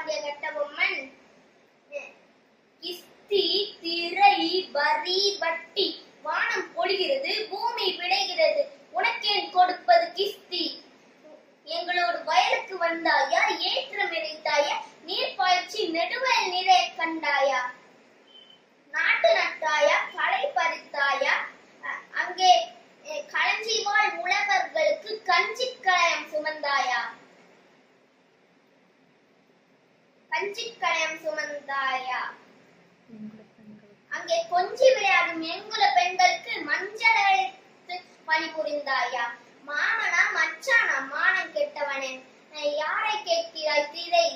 பாடிய கட்டபொம்மன் கிஸ்தி திரை வரி வட்டி வானம் பொழிகிறது பூமி விளைகிறது உனக்கேன் கொடுப்பது கிஸ்தி எங்களோடு வயலுக்கு வந்தாயா ஏற்றம் இறைத்தாயா நீர் பாய்ச்சி நெடுவயல் நிறைய கண்டாயா நாட்டு நட்டாயா களை பறித்தாயா அங்கே களஞ்சி வாழ் உழவர்களுக்கு கஞ்சி களையம் சுமந்தாயா அங்கே கொஞ்சி விளையாடும் எங்குல பெண்களுக்கு மஞ்சள் அழைத்து பணிபுரிந்தாயா மாமனா மச்சானா மானம் கெட்டவனே யாரை கேட்கிறாய் திரை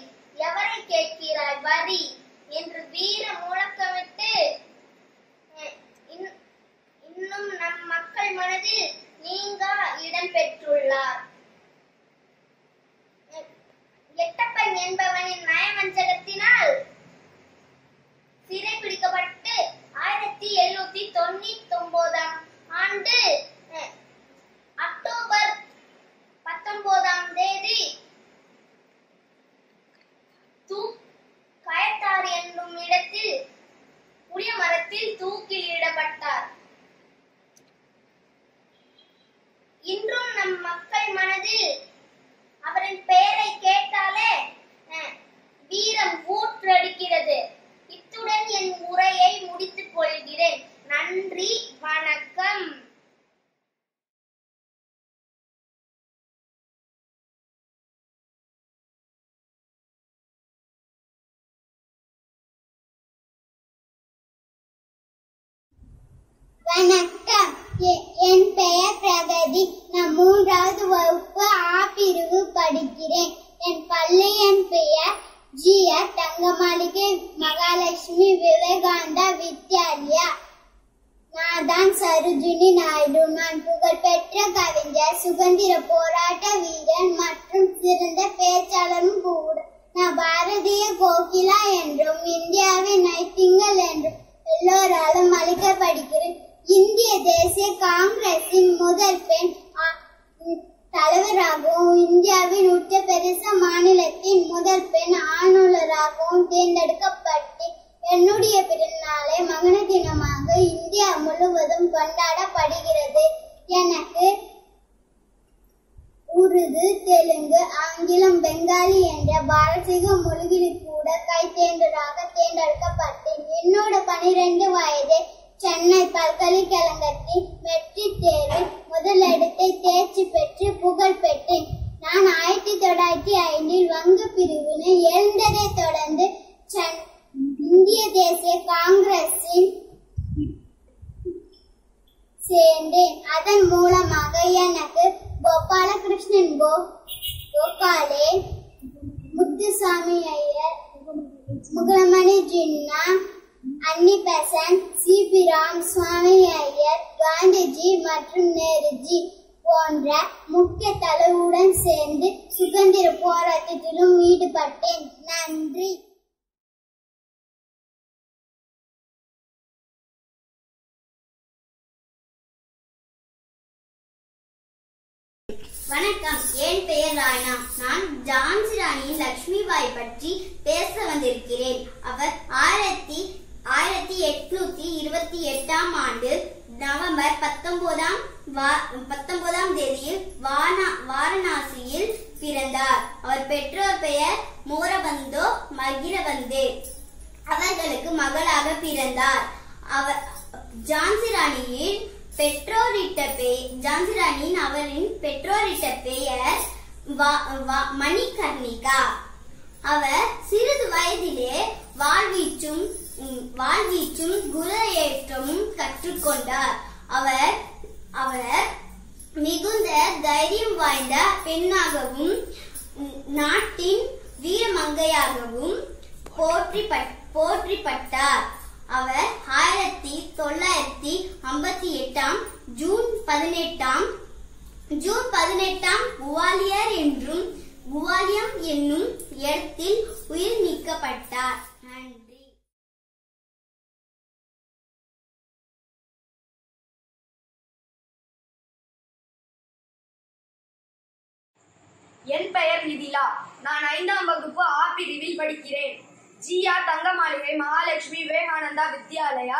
எவரை கேட்கிறாய் வரி என்று வீர முழக்கமிட்டு இன்னும் நம் மக்கள் மனதில் நீங்கா இடம் பெற்றுள்ளார். எட்டப்பன் என்பவனின் நயவஞ்சகத்தினால் சிறை பிடிக்கப்பட்டு 1799 ஆண்டு அக்டோபர் 19 கயத்தார் என்னும் இடத்தில் புளிய மரத்தில் தூக்கிலிடப்பட்டார். இன்றும் நம் மக்கள் மனதில் அவரின் பெயரை கேட்டாலே வீரம் ஊற்றடிக்கிறது. இத்துடன் என் உரையை முடித்துக் கொள்கிறேன். நன்றி, வணக்கம். வணக்கம். என் பெயர் பிரகதி. நான் 3வது வகுப்பு ஆ பிரிவு படிக்கிறேன். என் பள்ளியின் பெயர் ஜிஆர் தங்கமாளிகை மகாலட்சுமி விவேகானந்தா வித்யாலயா. நான் தான் சரோஜினி நாயுடு. நான் புகழ்பெற்ற கவிஞர், சுதந்திர போராட்ட வீரன் மற்றும் சிறந்த பேச்சாளரும் கூட. நான் பாரதிய கோகிலா என்றும் இந்தியாவின் நைட்டிங்கல் என்றும் எல்லோராலும் அழைக்கப்படுகிறேன். இந்திய தேசிய காங்கிரசின் முதல் பெண் தலைவராகவும் இந்தியாவின் உத்தரப்பிரதேச மாநிலத்தின் முதல் பெண் ஆளுநராகவும் தேர்ந்தெடுக்கப்பட்டு என்னுடைய பிறந்தநாளை மகன தினமாக இந்தியா முழுவதும் கொண்டாடப்படுகிறது. எனக்கு உருது, தெலுங்கு, ஆங்கிலம், பெங்காலி என்ற பாரசீக மொழிகளில் கூட கைத்தேர்ந்தராக தேர்ந்தெடுக்கப்பட்டேன். என்னோட 12 வயதில் சென்னை பல்கலைக்கழகத்தில் மெட்ரிக் தேர்வில் முதலிடத்தை தேர்ச்சி பெற்று புகழ் பெற்றேன். நான் 1905 வங்க பிரிவினை எழுந்ததை தொடர்ந்து இந்திய தேசிய காங்கிரசில் சேர்ந்தேன். அதன் மூலமாக எனக்கு கோபாலகிருஷ்ணன் கோகாலே, முத்துசாமி ஐயர், முகமணி ஜின்னா, அன்னி பெசன்ட், சி.பி. ராமசுவாமி ஐயர், காந்திஜி மற்றும் நேருஜி போன்ற முக்கிய தலைவருடன் சேர்ந்து சுதந்திர போராட்டத்திலும் ஈடுபட்டேன். நன்றி. வணக்கம். என் பெயர் ராயனா. நான் ஜான்சி ராணியின் லட்சுமிபாய் பற்றி பேச வந்திருக்கிறேன். அவர் 1828 ஆண்டு நவம்பர் 19ஆம் தேதியில் வாரணாசியில் பிறந்தார். அவர் பெற்றோர் பெயர் மோரபந்தோ மகிரபந்தே. அவர்களுக்கு மகளாக பிறந்தார். அவர் ஜான்சி ராணியின் அவரின் பெற்றோரிட்ட பெயர் மணிகர்ணிகா. அவர் சிறிது வயதிலே வாழ்வீச்சும் குதிரையேற்றமும் கற்றுக்கொண்டார். அவர் மிகுந்த தைரியம் வாய்ந்த பெண்ணாகவும் நாட்டின் வீரமங்கையாகவும் போற்றிப்பட்டார். அவர் 1958 ஜூன் 18 குவாலியம் என்னும் இடத்தில் உயிர் நீக்கப்பட்டார். நன்றி. என் பெயர் நிதிலா. நான் 5ஆம் வகுப்பு ஆ பிரிவில் படிக்கிறேன். ஜிஆ தங்கமாளிகை மகாலட்சுமி விவேகானந்தா வித்யாலயா,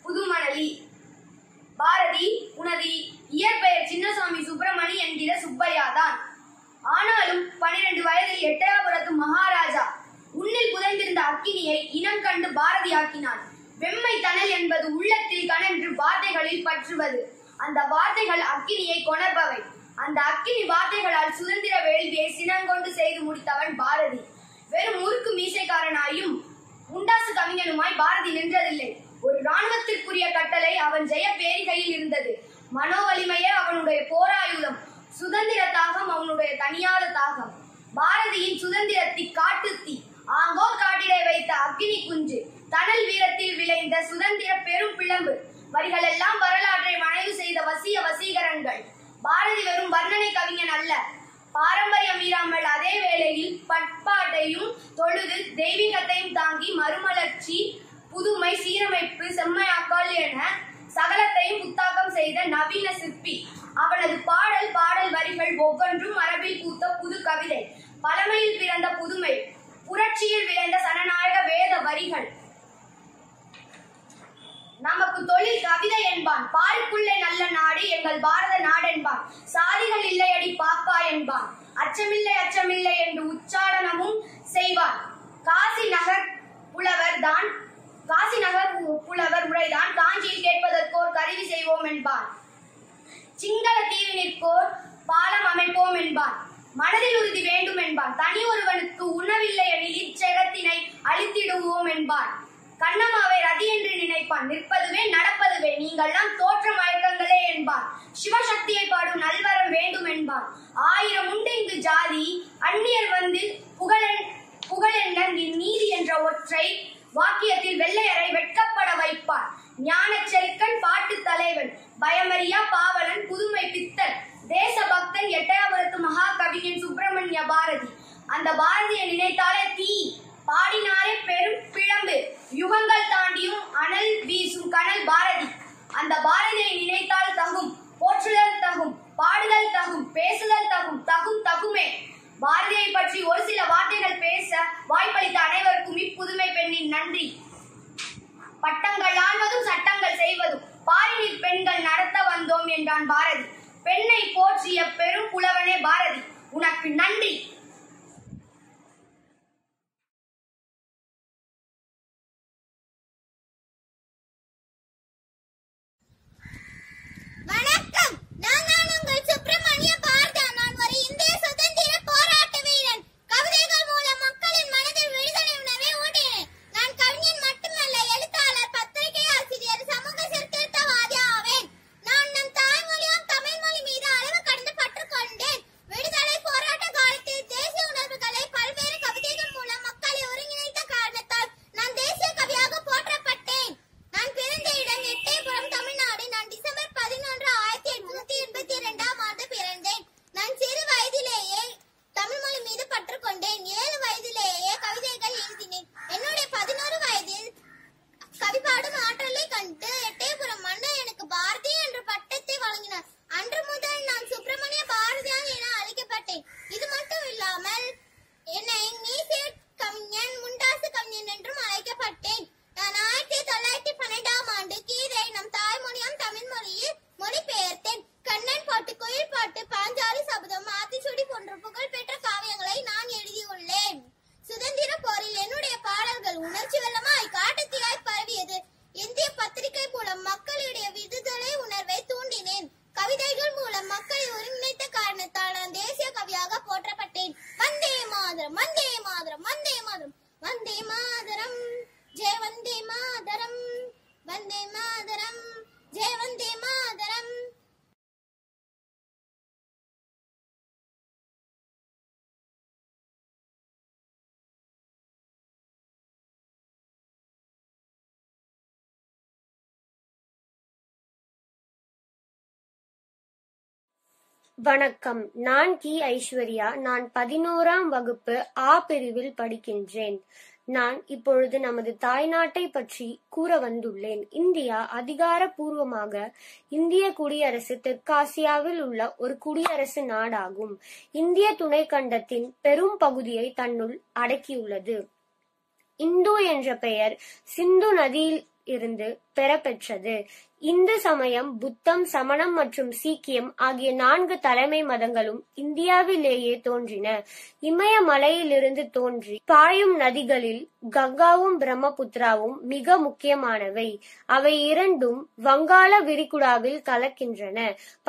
புதுமணலி. பாரதி, உனது இயற்பெயர் சின்னசாமி சுப்பிரமணி என்கிற சுப்பையா தான். ஆனாலும் 12 வயதில் எட்டயாபுரத்து மகாராஜா உன்னில் புதைந்திருந்த அக்கினியை இனம் கண்டு பாரதியாக்கினான். வெம்மை தணல் என்பது உள்ளத்தில் கனன்று வார்த்தைகளில் பற்றுவது. அந்த வார்த்தைகள் அக்கினியை கொணர்பவை. அந்த அக்கினி வார்த்தைகளால் சுதந்திர வேள்வியை சினங்கொண்டு செய்து முடித்தவன் பாரதி. வெறும் முறுக்கு மீசைக்காரனாயும் முண்டாசு கவிஞனுமாய் பாரதி நின்றதில்லை. ஒரு இராணுவத்திற்குரிய கட்டளை அவன் ஜெய பேரிகையில் இருந்தது. மனோ வலிமையே அவனுடைய போராயுதம். சுதந்திர தாகம் அவனுடைய தனியாத தாகம். பாரதியின் சுதந்திரத்தி காட்டுத்தீ, ஆங்கோர் காட்டிலே வைத்த அக்கினி குஞ்சு, தணல் வீரத்தில் விளைந்த சுதந்திர பெரும் பிளம்பு. வரிகளெல்லாம் வரலாற்றை வணைவு செய்த வசிய வசீகரங்கள். பாரதி வெறும் வர்ணனை கவிஞன் அல்ல. பாரம்பரியம் மீறாமல் அதே வேளையில் பண்பாட்டையும் தொழுது தெய்வீகத்தையும் தாங்கி மறுமலர்ச்சி, புதுமை, சீரமைப்பு, செம்மையாக்கல் என சகலத்தையும் புத்தாக்கம் செய்த நவீன சிற்பி. அவனது பாடல் வரிகள் ஒவ்வொன்றும் மரபில் பூத்த புது கவிதை. பழமையில் பிறந்த புதுமை, புரட்சியில் விளைந்த சனநாயக வேத வரிகள். நமக்கு தொழில் கவிதை என்பான். பாருக்குள்ளே நல்ல நாடு எங்கள் பாரத நாடென்பான். சாதிகள் இல்லையடி பாப்பா என்பான். அச்சமில்லை அச்சமில்லை என்று உச்சாடனமும் செய்வான். காசி நகர் புலவர் உரைதான் காஞ்சியில் கேட்பதற்கோர் கருவி செய்வோம் என்பான். சிங்கள தீவினிற்கோர் பாலம் அமைப்போம் என்பான். மனதில் உறுதி வேண்டும் என்பான். தனி ஒருவனுக்கு உணவில்லை எனில் இச்செகத்தினை அழித்திடுவோம் என்பான். கண்ணம்மாவை ரதி என்று நினைப்பான். நிற்பதுவே நடப்பதுவே நீங்கள்லாம் தோற்ற மயக்கங்களே என்பான். சிவசக்தியை பாடும் நல்வரம் வேண்டும் என்பான். 1000 உண்டு இங்கு ஜாதி, அந்நியர் வந்து புகழென்ன நீதி என்ற ஒற்றை வாக்கியத்தில் வெள்ளையரை வெட்கப்பட வைப்பான். ஞானச் செருக்கன், பாட்டு தலைவன், பயமறியா பாவலன், புதுமை பித்தன், தேசபக்தன், எட்டயாபுரத்து மகா கவிஞன் சுப்பிரமணிய பாரதி. அந்த பாரதியை நினைத்தாலே தீ, பாடினாரே பெரும் பிழம்பு, யுகங்கள் தாண்டியும் அனல் வீசும் கனல் பாரதி. அந்த பாரதியை நினைத்தால் தகும், போற்றுதல் தகும், பாடுதல் தகும், பேசுதல் தகும், தகுமே. பாரதியை பற்றி ஒரு சில வார்த்தைகள் பேச வாய்ப்பளித்த அனைவருக்கும் இப்புதுமை பெண்ணின் நன்றி. பட்டங்கள் ஆள்வதும் சட்டங்கள் செய்வதும் பாரினில் பெண்கள் நடத்த வந்தோம் என்றான் பாரதி. பெண்ணை போற்றிய பெரும் புலவனே பாரதி, உனக்கு நன்றி. வணக்கம், நான் உங்கள் சுப்பிரமணிய பாரதி. நான் ஒரு இந்திய சுதந்திர போராட்ட வீரன். கவிதைகள் மூலம் மக்களின் மனதில் விடுதலை உணர்வை ஊட்டினேன். நான் கவிஞன் மட்டுமல்ல, எழுத்தாளர், பத்திரிகை ஆசிரியர், சமூக சீர்திருத்தவாதி ஆவேன். நான் நம் தாய்மொழியாம் தமிழ் மொழி மீது அளவு கடந்து பற்று கொண்டேன். விடுதலை போராட்ட காலத்தில் தேசிய உணர்வுகளை பல்வேறு கவிதைகள் மூலம் மக்களை ஒருங்கிணைத்த காரணத்தால் நான் தேசிய கவியாக போற்றப்பட்டேன். நான் பிறந்த இடம் எட்டயபுரம், தமிழ்நாடு. நான் டிசம்பர் 11, 1882ஆம் ஆண்டு பிறந்தேன். நான் சிறு வயதிலேயே தமிழ் மொழி மீது பற்று கொண்டேன். 7 வயதிலேயே கவிதைகள் எழுதினேன். என்னுடைய 11 வயதில் கவிபாடும் ஆற்றலை கண்டு எட்டயபுரம் மன்னர் எனக்கு பாரதி என்ற பட்டத்தை வழங்கினார். அன்று முதல் நான் சுப்பிரமணிய பாரதியார் என அழைக்கப்பட்டேன். இது மட்டும் இல்லாமல் என்னை மீசையர் கவிஞன், முண்டாசு கவிஞன் என்றும் அழைக்கப்பட்டேன். நான் 1912ஆம் ஆண்டு கீதை நம் தாய்மொழியாம் தமிழ் மொழியில் மொழிபெயர்த்தேன். கண்ணன் பாட்டு, குயில் பாட்டு, பாஞ்சாலி சபதம், ஆத்திச்சூடி போன்ற புகழ்பெற்ற காவியங்களை நான் எழுதியுள்ளேன். சுதந்திர போரில் என்னுடைய பாடல்கள் உணர்ச்சி வெள்ளமாய் காட்டுத்தீயாய் பரவியது. இந்திய பத்திரிகை மூலம் மக்களுடைய விடுதலை உணர்வை தூண்டினேன். கவிதைகள் மூலம் மக்களை ஒருங்கிணைத்த காரணத்தால் நான் தேசிய கவியாக போற்றப்பட்டேன். வந்தே மாதரம், வந்தே மாதரம், வந்தே மாதரம், வந்தே மாதரம், ஜெய வந்தே மாதரம், வந்தே மாதரம், ஜெய வந்தே மாதரம். வணக்கம், நான் கி. ஐஸ்வர்யா. நான் 11ஆம் வகுப்பு ஆ பிரிவில் படிக்கின்றேன். நான் இப்பொழுது நமது தாய்நாட்டை பற்றி கூற வந்துள்ளேன். இந்தியா அதிகாரப்பூர்வமாக இந்திய குடியரசு தெற்காசியாவில் உள்ள ஒரு குடியரசு நாடாகும். இந்திய துணைக்கண்டத்தின் பெரும் பகுதியை தன்னுள் அடக்கியுள்ளது. இந்து என்ற பெயர் சிந்து நதியில் இருந்து பெறப்பெற்றது. இந்து சமயம், புத்தம், சமணம் மற்றும் சீக்கியம் ஆகிய 4 தலைமை மதங்களும் இந்தியாவிலேயே தோன்றின. இமயமலையிலிருந்து தோன்றி பாயும் நதிகளில் கங்காவும் பிரம்மபுத்திராவும் மிக முக்கியமானவை. அவை இரண்டும் வங்காள விரிகுடாவில் கலக்கின்றன.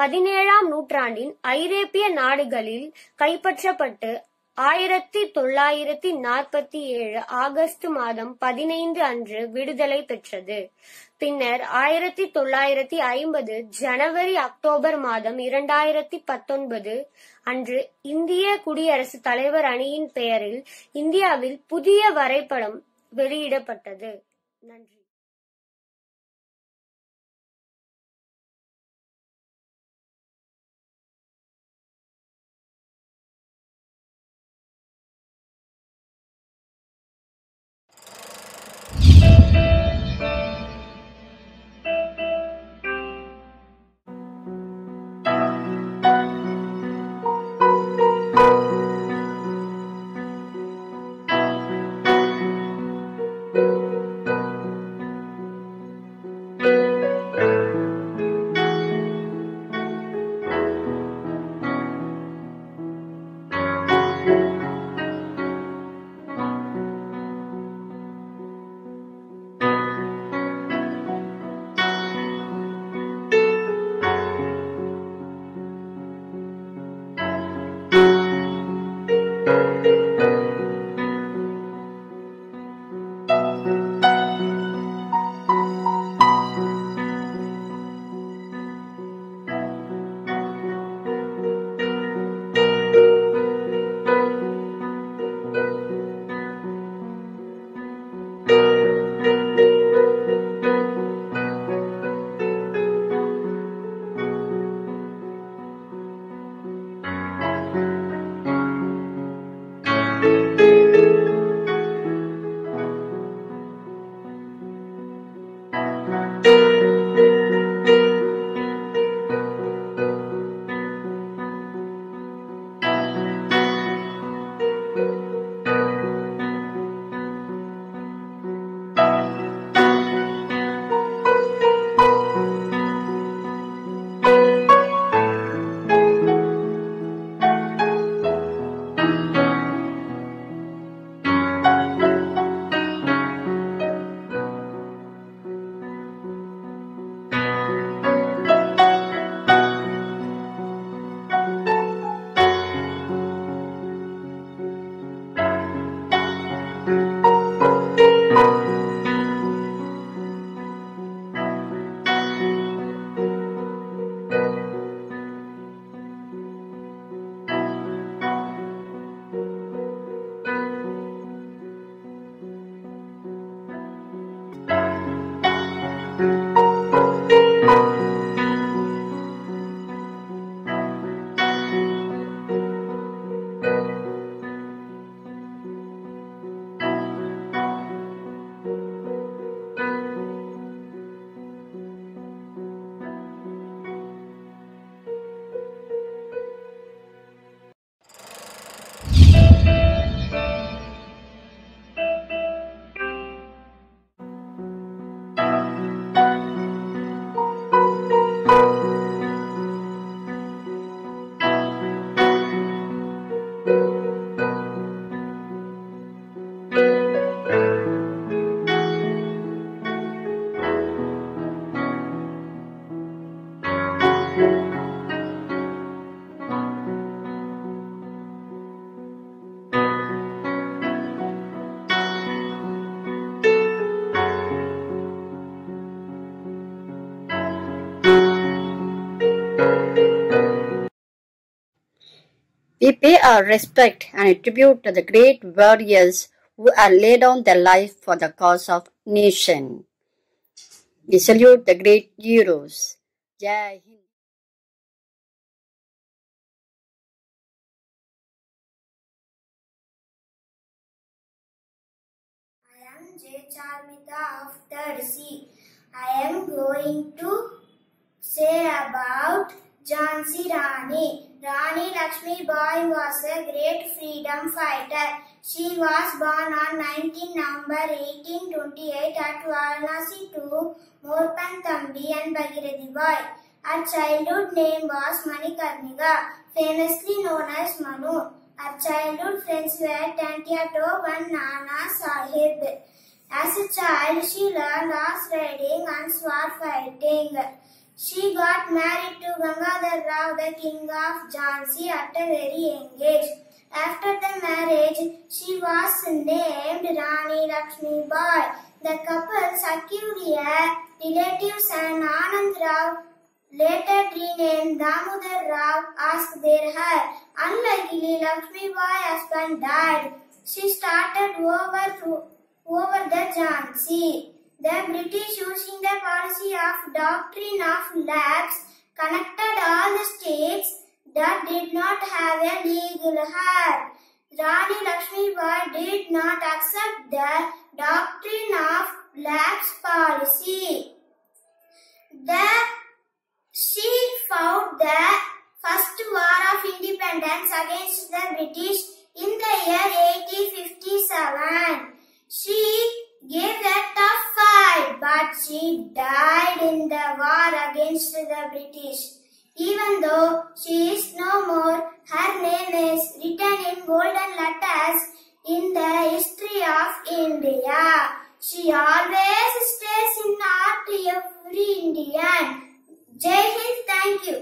17ஆம் நூற்றாண்டின் ஐரோப்பிய நாடுகளில் கைப்பற்றப்பட்டு 1947 ஆகஸ்ட் மாதம் 15 அன்று விடுதலை பெற்றது. பின்னர் 1950 ஜனவரி அக்டோபர் மாதம் 2019 அன்று இந்திய குடியரசுத் தலைவர் அணியின் பெயரில் இந்தியாவில் புதிய வரைபடம் வெளியிடப்பட்டது. நன்றி. We pay our respect and tribute to the great warriors who have laid down their life for the cause of nation. We salute the great heroes. Jai Hind. conquered sea. I am going to say about Jhansi Rani. Rani Lakshmi Bai was a great freedom fighter. She was born on 19 November 1828 at Varanasi to Morpan Thambi and Bhagirathi Bai. Her childhood name was Manikarnika, famously known as Manu. Her childhood friends were Tantia Tove and Nana Sahib. As a child, she learned horse riding and sword fighting. She got married to Gangadhar Rao, the king of Jhansi, at a very young age. After the marriage, she was named Rani Lakshmi Bai. The couple secured a relative son, Anand Rao, later renamed Damodar Rao, as their heir. Unluckily, Lakshmi Bai's husband died. She started over the Jhansi. The British, using the policy of doctrine of lapse, connected all the states that did not have a legal heir. Rani Lakshmi Bai did not accept the doctrine of lapse policy. She fought the First War of Independence against the British in the year 1857. She gave a tough fight, but she died in the war against the British. Even though she is no more, her name is written in golden letters in the history of India. She always stays in heart to every Indian. Jai Hind, thank you.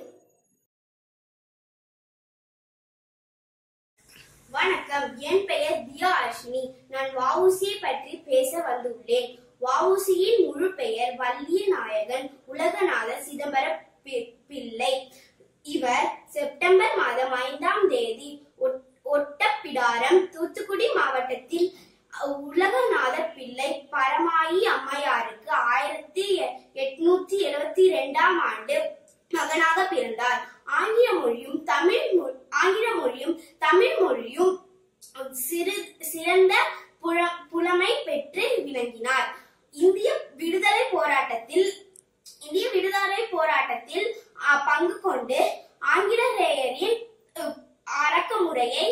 வணக்கம், என் பெயர் தியாலட்சுமி. நான் வ.உ.சி. பற்றி பேச வந்துள்ளேன். வ.உ.சி.யின் முழு பெயர் வல்லிய நாயகன் உலகநாத சிதம்பர பிள்ளை. இவர் செப்டம்பர் மாதம் 5ஆம் தேதி ஒட்டப்பிடாரம், தூத்துக்குடி மாவட்டத்தில் உலகநாத பிள்ளை பரமாயி அம்மையாருக்கு 1872ஆம் ஆண்டு மகனாக பிறந்தார். ஆங்கில மொழியும் தமிழ் மொழியும் சிறந்த புலமை பெற்று விளங்கினார். இந்திய விடுதலை போராட்டத்தில் பங்கு கொண்டு ஆங்கிலேயரின் அடக்குமுறையை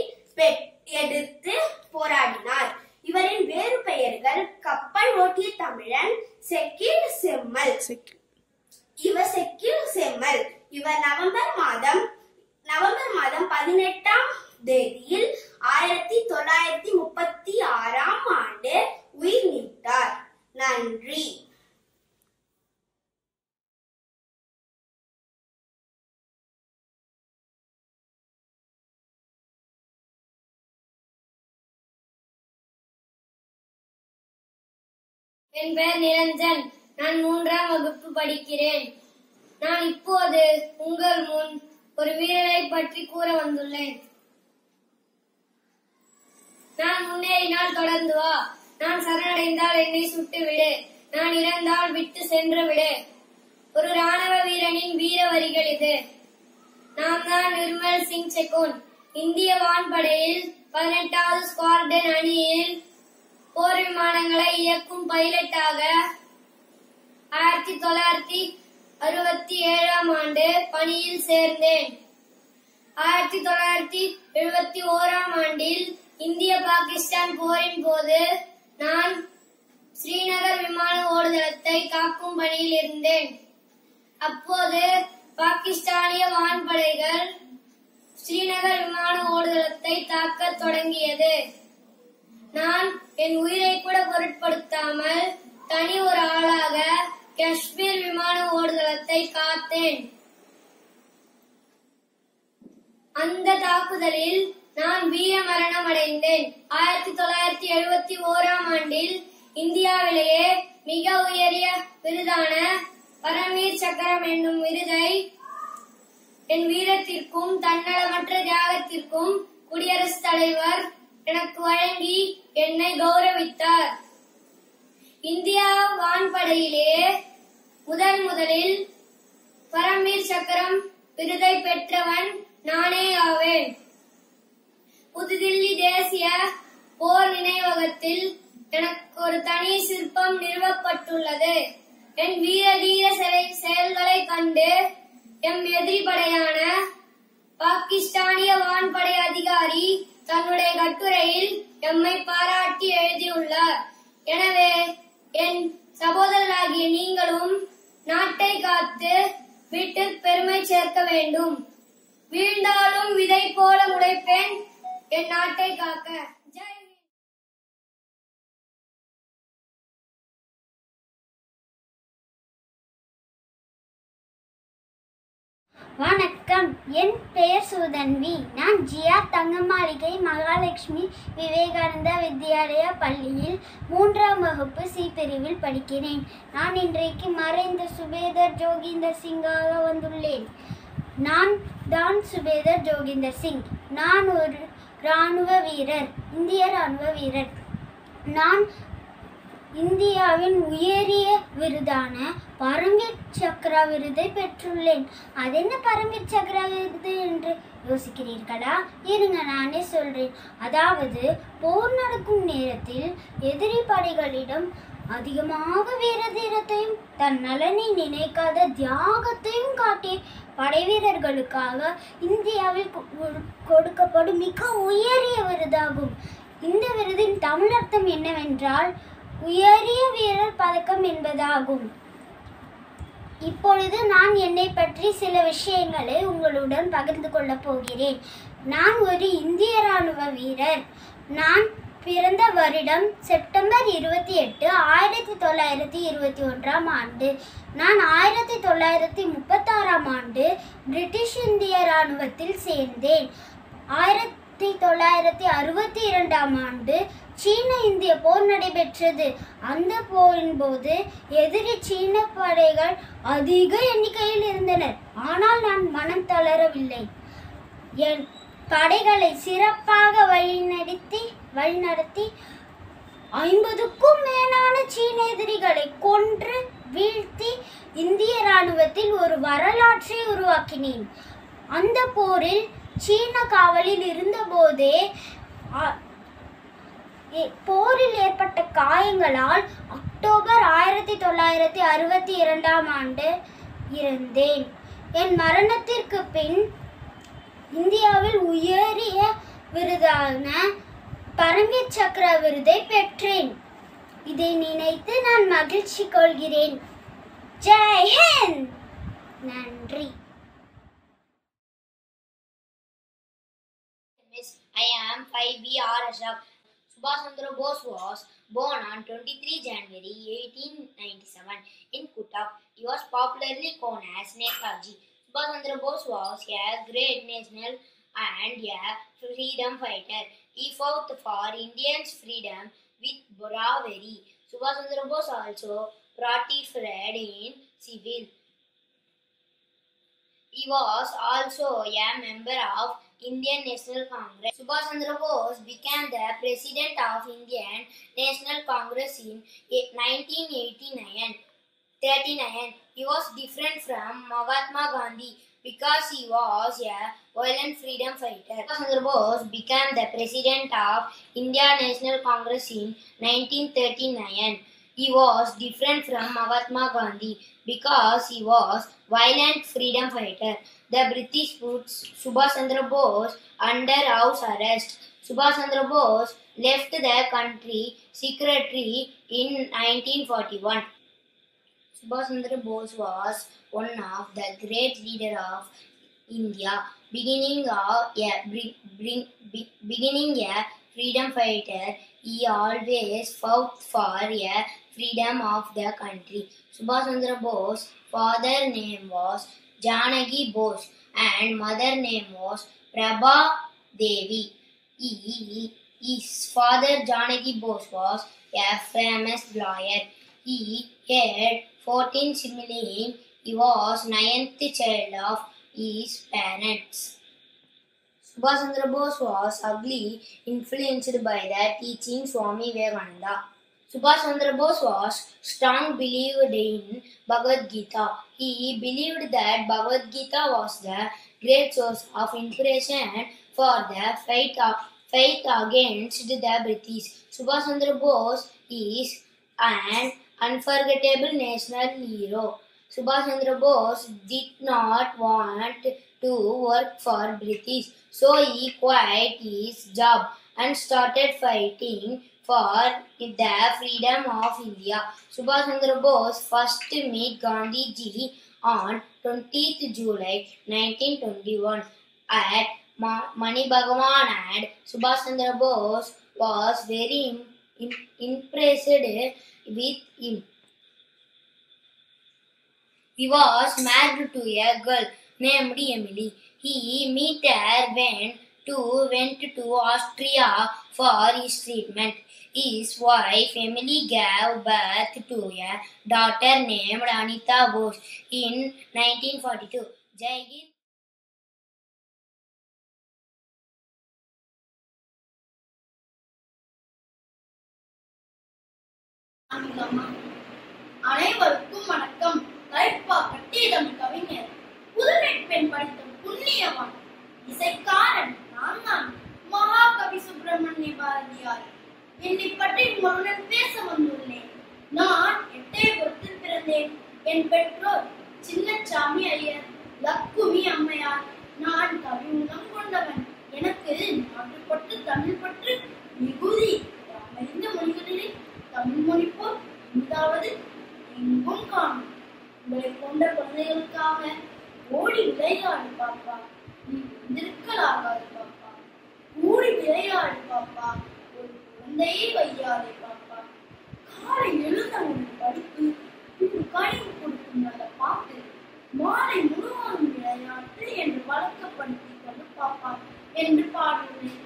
எதிர்த்து போராடினார். இவரின் வேறு பெயர்கள் கப்பல் ஓட்டிய தமிழன், செக்கில் செம்மல். இவர் நவம்பர் மாதம் 18ஆம் தேதியில் 1936ஆம் ஆண்டு உயிர் நீத்தார். நன்றி. என் பெயர் நிரஞ்சன். நான் 3ஆம் வகுப்பு படிக்கிறேன். நான் இப்போது உங்கள் முன் ஒரு வீரரை பற்றி கூற வந்துள்ளேன். நான் முன்னேறினால் தொடர்ந்து வா. நான் சரணடைந்தால் என்னை சுட்டு விடு. நான் இறந்தால் விட்டு சென்று விடு. ஒரு ராணுவ வீரனின் வீர வரிகள் இது. நாம் தான் நிர்மல் சிங் செகோன். இந்திய வான்படையில் 18வது ஸ்குவாட்ரன் அணியில் போர் விமானங்களை இயக்கும் பைலட்டாக 1967ஆம் ஆண்டு பணியில் சேர்ந்தேன். 1971ஆம் ஆண்டில் இந்திய பாகிஸ்தான் போரின் போது நான் ஸ்ரீநகர் விமான ஓடுதளத்தை காக்கும் பணியில் இருந்தேன். அப்போது பாகிஸ்தானிய வான்படைகள் ஸ்ரீநகர் விமான ஓடுதளத்தை தாக்க தொடங்கியது. நான் என் உயிரை கூட பொருட்படுத்தாமல் தனி ஒரு ஆளாக காஷ்மீர் விமான ஓடுதளத்தை காத்தேன். அந்த தாக்குதலில் நான் வீர மரணம் அடைந்தேன். 1971ஆம் ஆண்டில் இந்தியாவிலேயே மிக உயரிய விருதான பரம்வீர் சக்கரம் என்னும் விருதை என் வீரத்திற்கும் தன்னலமற்ற தியாகத்திற்கும் குடியரசுத் தலைவர் எனக்கு வழங்கி என்னை கௌரவித்தார். இந்தியா வான்படையிலேயே முதலில் பரம்வீர் சக்கரம் விருதை பெற்றவன் நானே ஆவேன். புதுதில்லி தேசிய போர் நினைவகத்தில் எனக்கு ஒரு தனி சிற்பம் நிறுவ நிறுவப்பட்டுள்ளது. என் வீர தீர செயல்களை கண்டு எம் எதிரி படையான பாகிஸ்தானிய வான்படை அதிகாரி தன்னுடைய கட்டுரையில் எம்மை பாராட்டி எழுதியுள்ளார். எனவே என் சகோதரராகிய நீங்களும் நாட்டை காத்து வீட்டில் பெருமை சேர்க்க வேண்டும். வீழ்ந்தாலும் விதை போல உழைப்பேன் என் நாட்டை காக்க. ஜெய் ஹிந்த். வணக்கம், என் பெயர் சுதன்வி. நான் ஜியா தங்கமாளிகை மகாலட்சுமி விவேகானந்தா வித்யாலயா பள்ளியில் 3ஆம் வகுப்பு சி பிரிவில் படிக்கிறேன். நான் இன்றைக்கு மறைந்த சுபேதர் ஜோகிந்தர் சிங்காக வந்துள்ளேன். நான் தான் சுபேதர் ஜோகிந்தர் சிங். நான் ஒரு இராணுவ வீரர், இந்திய இராணுவ வீரர். நான் இந்தியாவின் உயரிய விருதான பரம்வீர் சக்ரா விருதை பெற்றுள்ளேன். அது என்ன பரம்வீர் சக்ரா விருது என்று யோசிக்கிறீர்களா? இருங்க, நானே சொல்றேன். அதாவது போர் நடக்கும் நேரத்தில் எதிரி படைகளிடம் அதிகமாக வீர தீரத்தையும் தன் நலனை நினைக்காத தியாகத்தையும் காட்டிய படை வீரர்களுக்காக இந்தியாவில் கொடுக்கப்படும் மிக உயரிய விருதாகும். இந்த விருதின் தமிழர்த்தம் என்னவென்றால் உயரிய வீரர் பதக்கம் என்பதாகும். இப்பொழுது நான் என்னை பற்றி சில விஷயங்களை உங்களுடன் பகிர்ந்து கொள்ளப் போகிறேன். நான் ஒரு இந்திய இராணுவ வீரர். நான் பிறந்த வருடம் செப்டம்பர் 28, 1921ஆம் ஆண்டு. நான் 1936ஆம் ஆண்டு பிரிட்டிஷ் இந்திய இராணுவத்தில் சேர்ந்தேன். 1962ஆம் ஆண்டு சீன இந்திய போர் நடைபெற்றது. அந்த போரின் போது எதிரி சீன படைகள் அதிக எண்ணிக்கையில் இருந்தனர். ஆனால் நான் மனம் தளரவில்லை. என் படைகளை சிறப்பாக வழிநடத்தி 50க்கும் மேலான சீன எதிரிகளை கொன்று வீழ்த்தி இந்திய இராணுவத்தில் ஒரு வரலாற்றை உருவாக்கினேன். அந்த போரில் சீன காவலில் இருந்தபோதே போரில் ஏற்பட்ட காயங்களால் அக்டோபர் 1962ஆம் ஆண்டு இறந்தேன். என் மரணத்திற்கு பின் இந்தியாவில் உயரிய விருதான பரம்வீர் சக்ரா விருதை பெற்றேன். இதை நினைத்து நான் மகிழ்ச்சி கொள்கிறேன். ஜெய் ஹிந்த். நன்றி. I am 5B R. Ashok. Subhash Chandra Bose was born on 23 January 1897 in Cuttack. He was popularly known as Netaji. Subhash Chandra Bose was a great national and a freedom fighter. He fought for Indians' freedom with bravery. Subhash Chandra Bose also participated in civil. He was also a member of Indian National Congress. Subhash Chandra Bose became the president of Indian National Congress in 1939. He was different from Mahatma Gandhi because he was a violent freedom fighter. Subhash Chandra Bose became the president of Indian National Congress in 1939. He was different from Mahatma Gandhi because he was violent freedom fighter. The British put Subhash Chandra Bose under house arrest. Subhash Chandra Bose left the country secretly in 1941. Subhash Chandra Bose was one of the great leaders of India, beginning a freedom fighter. He always fought for a freedom of the country. Subhash Chandra Bose's father name was Janaki Bose and mother name was Prabha Devi. His father Janaki Bose was a famous lawyer. He had 14 siblings. He was 9th child of his parents. Subhash Chandra Bose was ugly influenced by the teaching Swami Vivekananda. Subhash Chandra Bose was strong believed in Bhagavad Gita. He believed that Bhagavad Gita was the great source of inspiration for the fight against the British. Subhash Chandra Bose is an unforgettable national hero. Subhash Chandra Bose did not want to work for British, so he quit his job and started fighting for the freedom of India. Subhash Chandra Bose first met Gandhi ji on 20th July 1921 at Mani Bhagavan, and Subhash Chandra Bose was very impressed with him. He was married to a girl named Emily. He met her went to Austria for his treatment. His wife Emily gave birth to a daughter named Anita Bose in 1942. Jai Hind. அனைவருக்கும் வணக்கம். லைப்பா கட்டிடம் கவிஞர், புதுநெற் பெண் படித்த புண்ணியவான், இசைக்காரன் நான் தான் மகாகவி சுப்பிரமணிய பாரதியார். என்னை பற்றி உங்களுடன் பேச வந்துள்ளேன். நான் எட்டயபுரத்தில் பிறந்தேன். என் பெற்றோர் சின்னசாமி ஐயர், லக்குமி அம்மையார். நான் கவி உள்ளம் கொண்டவன். எனக்கு நாட்டுப்பற்று தமிழ் பற்று மிகுதி. அமைந்த மொழிகளிலே தமிழ் மொழி போல் இனிதாவது எங்கும் காணும். உங்களை கொண்ட குழந்தைகளுக்காக ஓடி விளையாடு பாப்பா, நீ வந்திருக்கலாகாது பாப்பா. கூடி விளையாடு பாப்பா, ஒரு குழந்தையை வையாதே பாப்பா. காலை எழுத ஒரு படிப்பு, ஒரு கனிவு கொடுக்கும் நல்ல பாட்டு, மாலை முழுவதும் விளையாட்டு என்று வழக்கப்படுத்திக் கொண்டு பாப்பா என்று பாடுகிறேன்.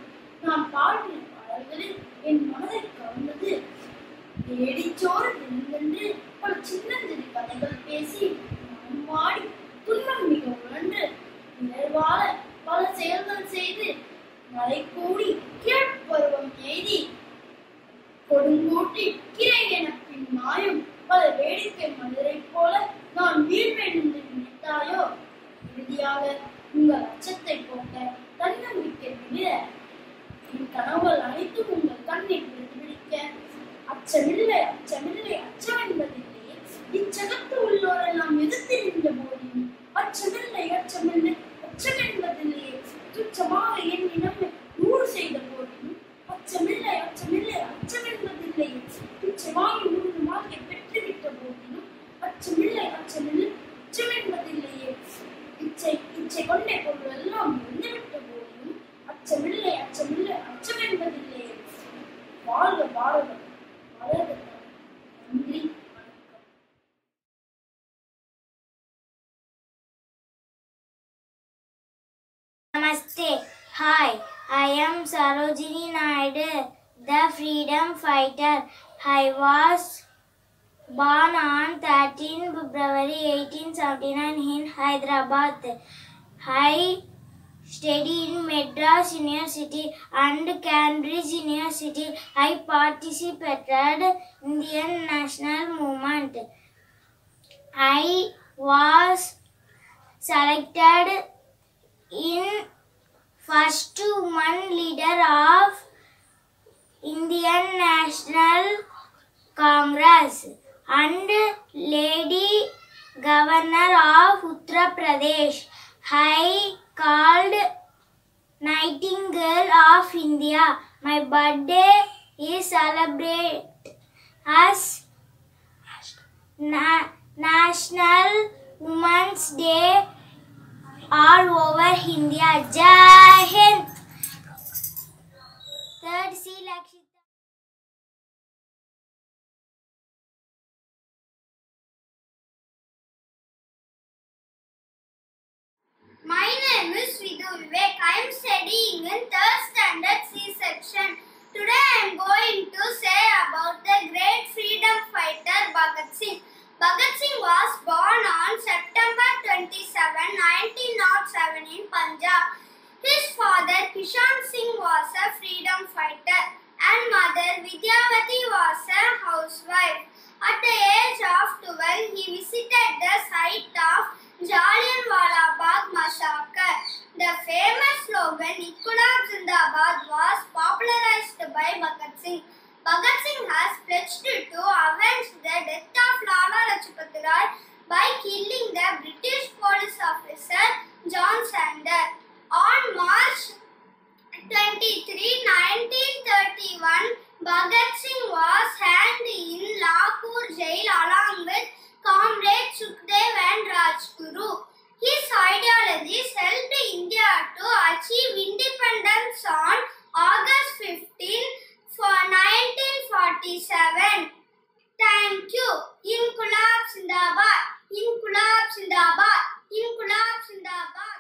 நான் பாடின பாடல்களில் என் மனதை கவர்ந்தது. தேடிச்சோறு விழுந்தென்று பல சின்னஞ்சிறு கதைகள் பேசி நான் வாடி துன்பம் மிக உழன்று உணர்வால பல செயல்கள் செய்து மலை கூடி கீழ்ப்பருவம் எய்தி கொடுங்கூட்டி கிரை என பின் மாயும் பல வேடிக்கை மனிதரை போல நான் வீழ்வேன் என்று நினைத்தாயோ? இறுதியாக உங்கள் அச்சத்தை போக்க தன்னம்பிக்கை விட என் கனவுகள் அனைத்தும் உங்கள் கண்ணை பிரதிபலிக்க அச்சமில்லை அச்சமில்லை அச்சம் என்பதில்லை. இச்சகத்து உள்ளோரெல்லாம் எதிர்த்து நின்ற போதிலும் அச்சமில்லை அச்சமில்லை அச்சம் என்பதில்லையே. துச்சமாக என் இனமை 100 செய்த போதிலும் அச்சமில்லை அச்சமில்லை அச்சம் என்பதில்லையே. துச்சமாக 3 மார்க்கை பெற்றுவிட்ட போதிலும் அச்சமில்லை அச்சமில்லை அச்சம் என்பதில்லையே. இச்சை கொண்டே பொருள் எல்லாம் வந்துவிட்ட போதிலும் அச்சமில்லை அச்சமில்லை அச்சம் என்பதில்லையே. வாழ்க பாரதம். Namaste. Hi, I am Sarojini Naidu, the freedom fighter. I was born on 13 February 1879 in Hyderabad. I studied in Madras University and Cambridge University. I participated in Indian national movement. I was selected in first woman leader of Indian National Congress and lady governor of Uttar Pradesh. I called Nightingale of India. My birthday is celebrated as National Women's Day all over India. Jai Hind. Third C. Lakshita. My name is Vidhu Vivek. I am studying in 3rd standard C section. Today I am going to say about the great freedom fighter Bhagat Singh. Bhagat Singh was born on September 27, 1907 in Punjab. His father Kishan Singh was a freedom fighter and mother Vidyavati was a housewife. At the age of 12, he visited the site of Jallianwala Bagh massacre. The famous slogan "Inqilab Zindabad" was popularized by Bhagat Singh. Bhagat Singh has pledged to avenge the death of Lala Lajpat Rai by killing the British police officer John Sanders. On March 23, 1931, Bhagat Singh was hanged in Lahore jail along with comrades Sukhdev and Rajguru. His ideologies helped India to achieve independence on August 15, 1947. Thank you. Inqilab Zindabad. Inqilab Zindabad. Inqilab Zindabad.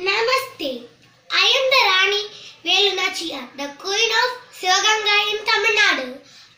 Namaste. I am the Rani Velu Nachiyar, the Queen of Sivagangai in Tamil Nadu.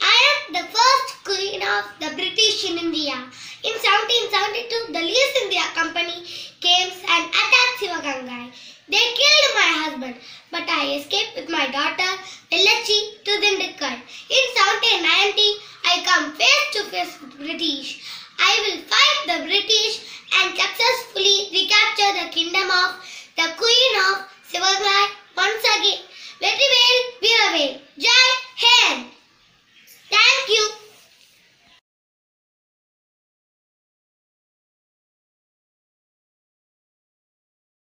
I am the first Queen of the British in India. In 1772, the East India Company came and attacked Sivagangai. They killed my husband, but I escaped with my daughter Vellachi to Dindikkal. In 1790, I come face to face with British. I will fight the British and successfully recapture the kingdom of the Queen of Sivagangai once again. Vetrivel Veeravel. Jai Hind. Thank you.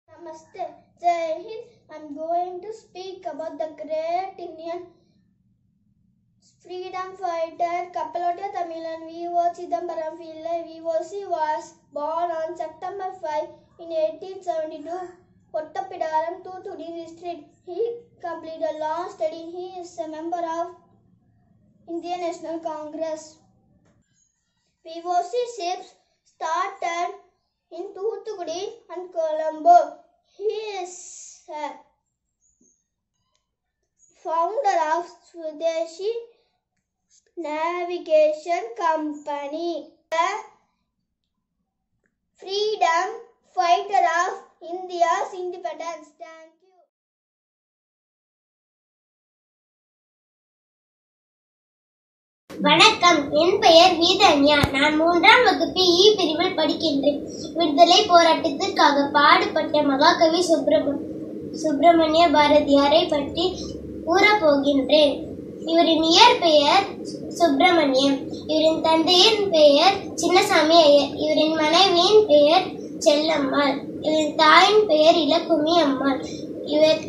Namaste. Jai Hind. I'm going to speak about the great Indian freedom fighter Kappalottiya Thamilan V.O. Chidambaram Pillai. V.O.C. was born on September 5 in 1872. Ottapidaram, Thoothukudi district. He completed law study. He is a member of Indian National Congress. VOC ships started in Thoothukudi and Colombo. He is a founder of Swadeshi Navigation Company. The freedom fighter of India's independence. Thank you. வணக்கம். என் பெயர் வீதன்யா. நான் 3ஆம் வகுப்பு இ பிரிவில் படிக்கின்றேன். விடுதலை போராட்டத்திற்காக பாடுபட்ட மகாகவி சுப்பிரமணிய பாரதியாரை பற்றி கூறப்போகின்றேன். இவரின் இயற்பெயர் சுப்பிரமணியம். இவரின் தந்தையின் பெயர் சின்னசாமி ஐயர். இவரின் மனைவியின் பெயர் செல்லம்மாள். இவரின் தாயின் பெயர் இலக்குமி அம்மாள். இவர்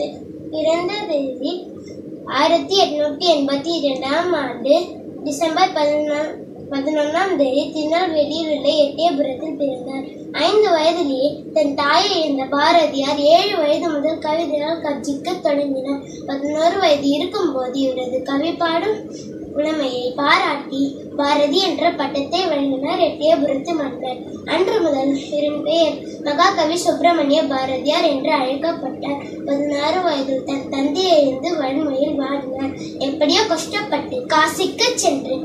பிறந்த தேதி 1882ஆம் ஆண்டு டிசம்பர் 11ஆம் தேதி திருநெல்வேலியில் உள்ள எட்டயபுரத்தில் பிறந்தார். 5 வயதிலேயே தன் தாயை இழந்த பாரதியார் 7 வயது முதல் கவிதையால் கற்சிக்க தொடங்கினார். 11 வயது இருக்கும்போது இவரது கவிப்பாடும் புலமையை பாராட்டி பாரதி என்ற பட்டத்தை வழங்கினார் எட்டயபுரத்து மன்னர். அன்று முதல் இவரின் பெயர் மகாகவி சுப்பிரமணிய பாரதியார் என்று அழைக்கப்பட்டார். 16 வயதில் தன் தந்தையை இழந்து வறுமையில் வாடினார். எப்படியோ கஷ்டப்பட்டு காசிக்கு சென்று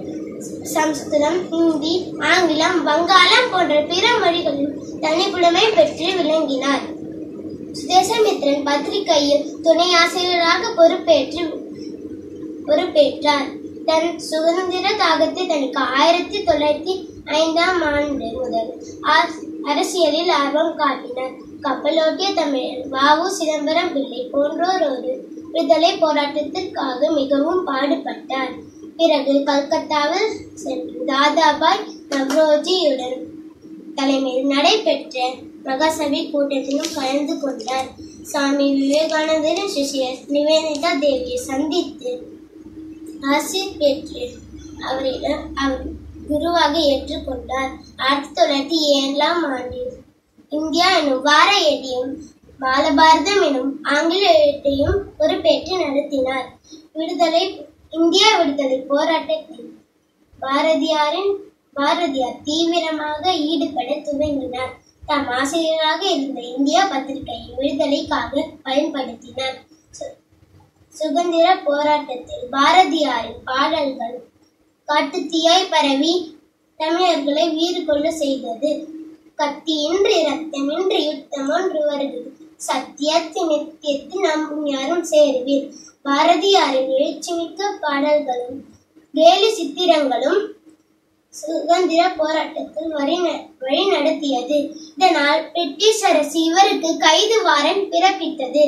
சம்ஸ்கிருதம், ஹிந்தி, ஆங்கிலம், வங்காளம் போன்ற பிற மொழிகளில் தனிப்புலமை பெற்று விளங்கினார். சுதேசமித்திரன் பத்திரிகையில் துணை ஆசிரியராக பொறுப்பேற்றார். தன் சுதந்திர தாகத்தை தனக்கு 1905ஆம் ஆண்டு முதல் அரசியலில் ஆர்வம் காட்டினார். கப்பலோட்டிய தமிழர் வ.உ. சிதம்பரம் பிள்ளை போன்றோரோடு விடுதலை போராட்டத்திற்காக மிகவும் பாடுபட்டார். பிறகு கல்கத்தாவில் சென்று தாதாபாய் நவ்ரோஜியுடன் தலைமையில் நடைபெற்ற மகாசபை கூட்டத்திலும் கலந்து கொண்டார். சுவாமி விவேகானந்தரின் சிஷ்யர் நிவேதிதா தேவியை சந்தித்து ஆசி பெற்று அவரிடம் அவர் குருவாக ஏற்றுக்கொண்டார். 1907ஆம் ஆண்டில் இந்தியா எனும் வார ஏட்டையும் பாலபாரதம் எனும் ஆங்கில ஏட்டையும் பொறுப்பேற்று நடத்தினார். இந்தியா விடுதலை போராட்டத்தில் பாரதியார் தீவிரமாக ஈடுபட துவங்கினார். தாம் ஆசிரியராக இருந்த இந்தியா பத்திரிகையை விடுதலைக்காக பயன்படுத்தினார். சுதந்திர போராட்டத்தில் பாரதியாரின் பாடல்கள் காட்டுத்தீயாய் பரவி தமிழர்களை வீறு கொள்ள செய்தது. கத்தியின்றி ரத்தமின்றி யுத்தம் ஒன்று வருகிறது, சத்தியத்து நித்தியத்து நாம் யாரும் சேருவீர். பாரதியாரின் எழுச்சிமிக்க பாடல்களும் கேலி சித்திரங்களும் சுதந்திர போராட்டத்தில் வழி நடத்தியது. இதனால் பிரிட்டிஷ் அரசு இவருக்கு கைது வாரண்ட் பிறப்பித்தது.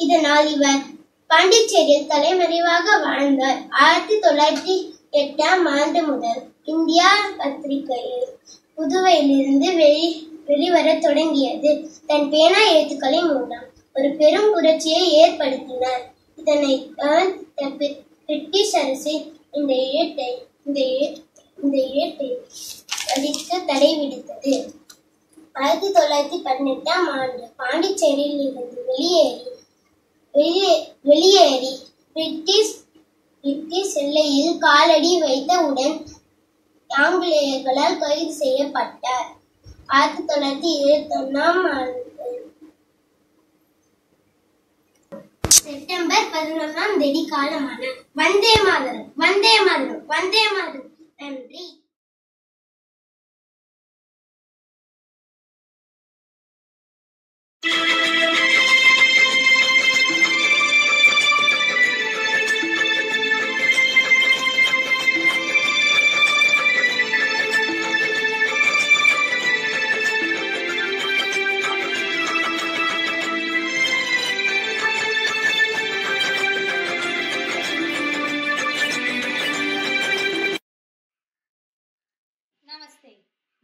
இதனால் இவர் பாண்டிச்சேரியில் தலைமறைவாக வாழ்ந்தார். 1908 முதல் இந்தியா பத்திரிகையில் புதுவையிலிருந்து வெளிவர தொடங்கியது. தன் பேனா எழுத்துக்களின் மூலம் ஒரு பெரும் புரட்சியை ஏற்படுத்தினார். இதனை பிரிட்டிஷ் அரசு இந்த ஏட்டை அடிக்க தடை விதித்தது. 1918 பாண்டிச்சேரியில் இருந்து வெளியேறி பிரிட்டிஷ் எல்லையில் காலடி வைத்தவுடன் ஆங்கிலேயர்களால் கைது செய்யப்பட்டார். 1921 செப்டம்பர் 11 காலமானார். வந்தே மாதரம், வந்தே மாதரம், வந்தே மாதரம். நன்றி.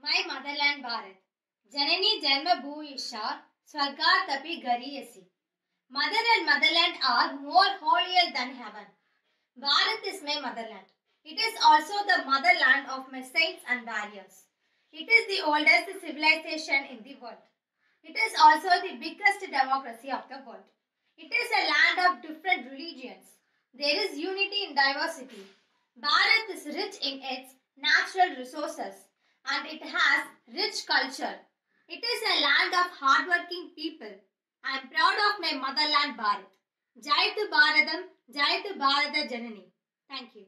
My motherland Bharat. Janani Janma Bhuisha Swargatapi Gariyasi. Mother and motherland are more holier than heaven. Bharat is my motherland. It is also the motherland of my saints and warriors. It is the oldest civilization in the world. It is also the biggest democracy of the world. It is a land of different religions. There is unity in diversity. Bharat is rich in its natural resources. And it has rich culture. It is a land of hardworking people. I am proud of my motherland Bharat. Jayatu Bharatam, Jayatu Bharata Janani. Thank you.